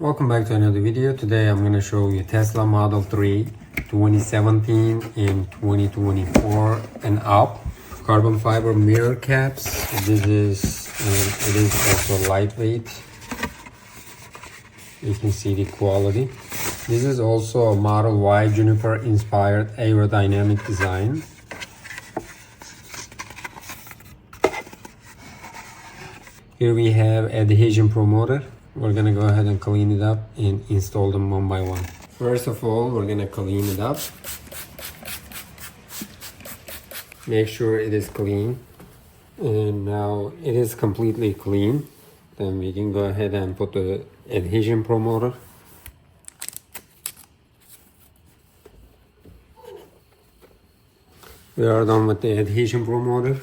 Welcome back to another video. Today I'm going to show you Tesla Model 3 2017 and 2024 and up. Carbon fiber mirror caps. This is it is also lightweight. You can see the quality. This is also a Model Y Juniper-Inspired Aerodynamic design. Here we have adhesion promoter. We're gonna go ahead and clean it up and install them one by one. First of all, we're gonna clean it up. Make sure it is clean. And now it is completely clean. Then we can go ahead and put the adhesion promoter. We are done with the adhesion promoter.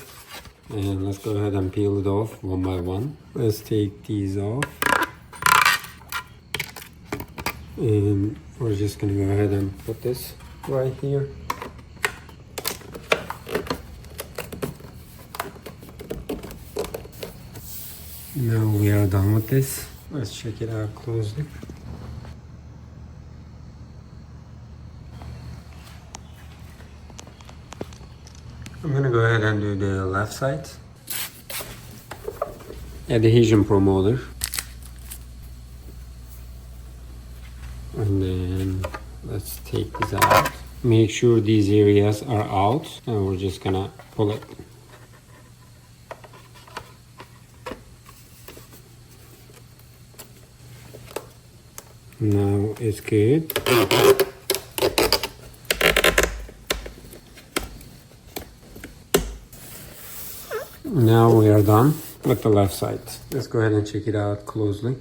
And let's go ahead and peel it off one by one. Let's take these off. And we're just gonna go ahead and put this right here. Now we are done with this. Let's check it out closely. I'm gonna go ahead and do the left side. Adhesion promoter. And then let's take this out. Make sure these areas are out, and we're just gonna pull it. Now it's good. Now we are done with the left side. Let's go ahead and check it out closely.